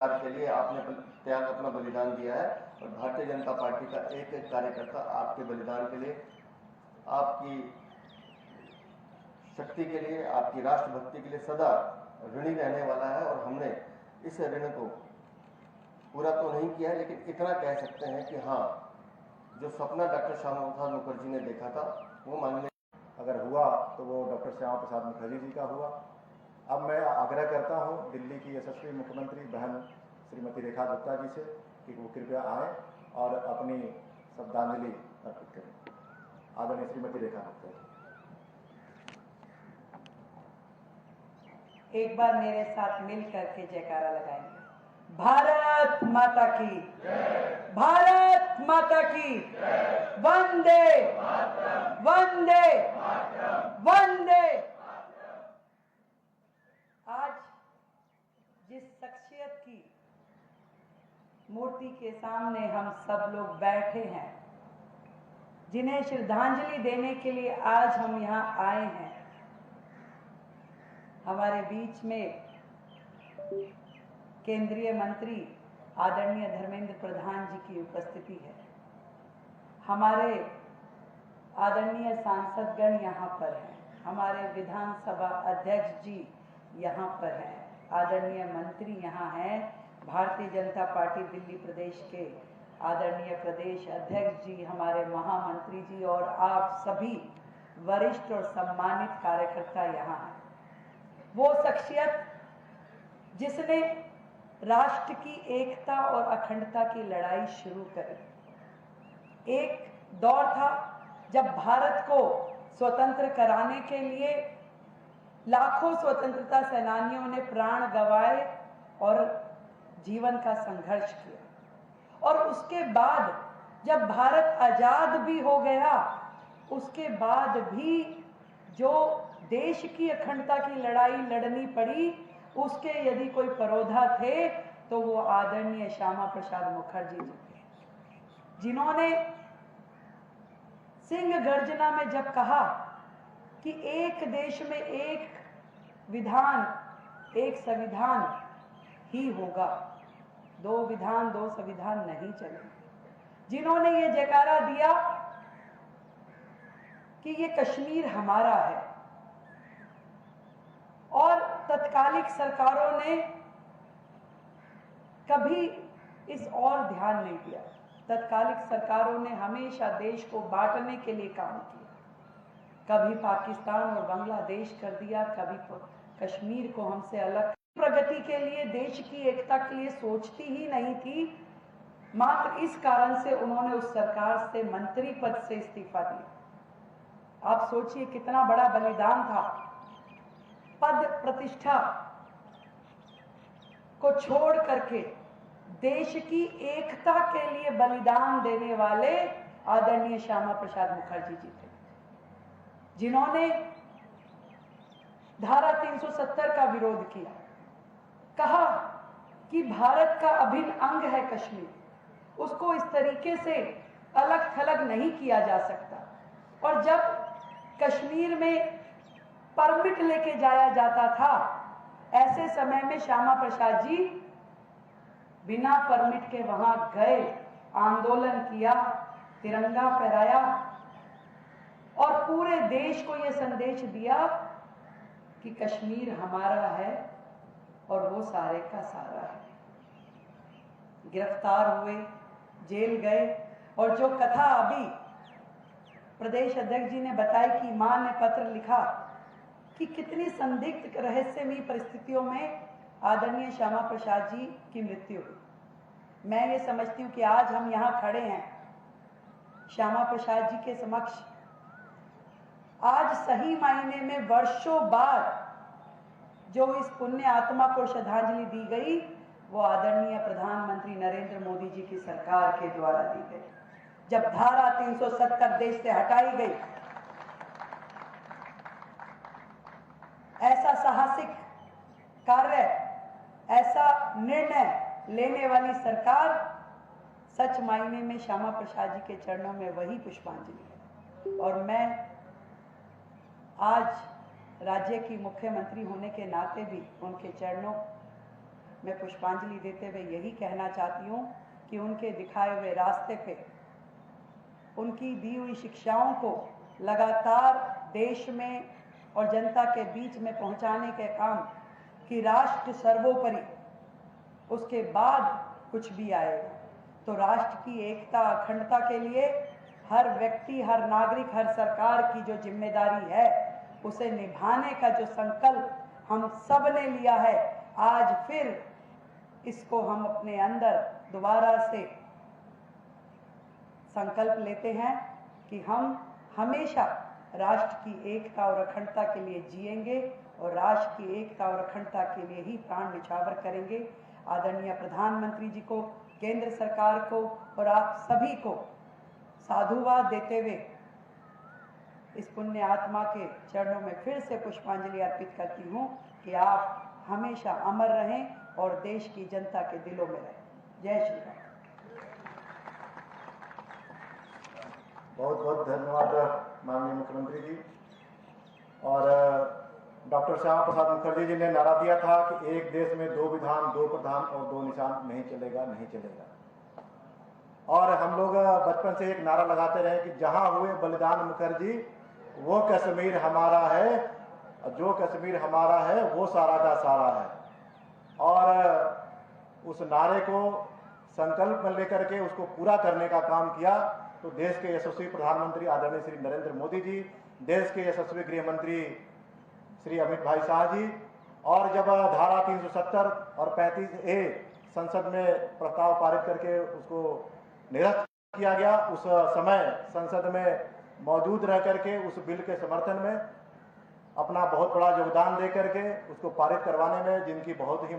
के लिए आपने त्याग अपना बलिदान दिया है और भारतीय जनता पार्टी का एक एक कार्यकर्ता आपके बलिदान के लिए, आपकी शक्ति के लिए, आपकी राष्ट्रभक्ति के लिए सदा ऋणी रहने वाला है। और हमने इस ऋण को पूरा तो नहीं किया है, लेकिन इतना कह सकते हैं कि हाँ, जो सपना डॉक्टर श्यामा प्रसाद मुखर्जी ने देखा था वो मानने अगर हुआ तो वो डॉक्टर श्यामा प्रसाद मुखर्जी जी का हुआ। अब मैं आग्रह करता हूं दिल्ली की यशस्वी मुख्यमंत्री बहन श्रीमती रेखा गुप्ता जी से कि वो कृपया आए और अपनी श्रद्धांजलि अर्पित करें। आदरणीय श्रीमती रेखा गुप्ता जी, एक बार मेरे साथ मिल करके जयकारा लगाएंगे। भारत माता की, भारत माता की, वंदे वंदे वंदे। आज जिस शख्सियत की मूर्ति के सामने हम सब लोग बैठे हैं, जिन्हें श्रद्धांजलि देने के लिए आज हम यहाँ आए हैं, हमारे बीच में केंद्रीय मंत्री आदरणीय धर्मेंद्र प्रधान जी की उपस्थिति है। हमारे आदरणीय सांसदगण यहाँ पर हैं, हमारे विधानसभा अध्यक्ष जी यहाँ पर हैं, आदरणीय मंत्री यहाँ हैं, भारतीय जनता पार्टी दिल्ली प्रदेश के आदरणीय प्रदेश अध्यक्ष जी, हमारे महामंत्री जी और आप सभी वरिष्ठ और सम्मानित कार्यकर्ता यहाँ हैं। वो शख्सियत जिसने राष्ट्र की एकता और अखंडता की लड़ाई शुरू करी। एक दौर था जब भारत को स्वतंत्र कराने के लिए लाखों स्वतंत्रता सेनानियों ने प्राण गंवाए और जीवन का संघर्ष किया। और उसके बाद जब भारत आजाद भी हो गया, उसके बाद भी जो देश की अखंडता की लड़ाई लड़नी पड़ी, उसके यदि कोई परोधा थे तो वो आदरणीय श्यामा प्रसाद मुखर्जी जी थे, जिन्होंने सिंह गर्जना में जब कहा कि एक देश में एक विधान, एक संविधान ही होगा, दो विधान दो संविधान नहीं चलेंगे, जिन्होंने ये जयकारा दिया कि ये कश्मीर हमारा है। और तत्कालिक सरकारों ने कभी इस और ध्यान नहीं दिया। तत्कालिक सरकारों ने हमेशा देश को बांटने के लिए काम किया, कभी पाकिस्तान और बांग्लादेश कर दिया, कभी कश्मीर को हमसे अलग। प्रगति के लिए, देश की एकता के लिए सोचती ही नहीं थी। मात्र इस कारण से उन्होंने उस सरकार से मंत्री पद से इस्तीफा दिया। आप सोचिए कितना बड़ा बलिदान था। पद प्रतिष्ठा को छोड़ करके देश की एकता के लिए बलिदान देने वाले आदरणीय श्यामा प्रसाद मुखर्जी जी थे, जिन्होंने धारा 370 का विरोध किया, कहा कि भारत का अभिन्न अंग है कश्मीर, उसको इस तरीके से अलग थलग नहीं किया जा सकता। और जब कश्मीर में परमिट लेके जाया जाता था, ऐसे समय में श्यामा प्रसाद जी बिना परमिट के वहां गए, आंदोलन किया, तिरंगा फहराया और पूरे देश को यह संदेश दिया कि कश्मीर हमारा है और वो सारे का सारा है। गिरफ्तार हुए, जेल गए और जो कथा अभी प्रदेश अध्यक्ष जी ने बताई कि मां ने पत्र लिखा कि कितनी संदिग्ध रहस्यमयी परिस्थितियों में आदरणीय श्यामा प्रसाद जी की मृत्यु हुई। मैं ये समझती हूँ कि आज हम यहाँ खड़े हैं श्यामा प्रसाद जी के समक्ष, आज सही मायने में वर्षों बाद जो इस पुण्य आत्मा को श्रद्धांजलि दी गई, वो आदरणीय प्रधानमंत्री नरेंद्र मोदी जी की सरकार के द्वारा दी गई। जब धारा 370 देश से हटाई गई, ऐसा साहसिक कार्य, ऐसा निर्णय लेने वाली सरकार सच मायने में श्यामा प्रसाद जी के चरणों में वही पुष्पांजलि है। और मैं आज राज्य की मुख्यमंत्री होने के नाते भी उनके चरणों मैं पुष्पांजलि देते हुए यही कहना चाहती हूँ कि उनके दिखाए हुए रास्ते पे, उनकी दी हुई शिक्षाओं को लगातार देश में और जनता के बीच में पहुंचाने के काम कि राष्ट्र सर्वोपरि, उसके बाद कुछ भी आएगा। तो राष्ट्र की एकता अखंडता के लिए हर व्यक्ति, हर नागरिक, हर सरकार की जो जिम्मेदारी है उसे निभाने का जो संकल्प हम सब ने लिया है, आज फिर इसको हम अपने अंदर दोबारा से संकल्प लेते हैं कि हम हमेशा राष्ट्र की एकता और अखंडता के लिए जिएंगे और राष्ट्र की एकता और अखंडता के लिए ही प्राण न्यौछावर करेंगे। आदरणीय प्रधानमंत्री जी को, केंद्र सरकार को और आप सभी को साधुवाद देते हुए इस पुण्य आत्मा के चरणों में फिर से पुष्पांजलि अर्पित करती हूँ कि आप हमेशा अमर रहें और देश की जनता के दिलों में रहें। जय श्री राम। बहुत बहुत धन्यवाद माननीय मुख्यमंत्री जी। और डॉक्टर श्यामा प्रसाद मुखर्जी जी ने नारा दिया था कि एक देश में दो विधान, दो प्रधान और दो निशान, नहीं चलेगा, नहीं चलेगा। और हम लोग बचपन से एक नारा लगाते रहे कि जहां हुए बलिदान मुखर्जी, वो कश्मीर हमारा है, जो कश्मीर हमारा है वो सारा का सारा है। और उस नारे को संकल्प में लेकर के उसको पूरा करने का काम किया तो देश के यशस्वी प्रधानमंत्री आदरणीय श्री नरेंद्र मोदी जी, देश के यशस्वी गृह मंत्री श्री अमित भाई शाह जी, और जब धारा 370 और 35A संसद में प्रस्ताव पारित करके उसको निरस्त किया गया, उस समय संसद में मौजूद रह करके उस बिल के समर्थन में अपना बहुत बड़ा योगदान दे करके उसको पारित करवाने में जिनकी बहुत ही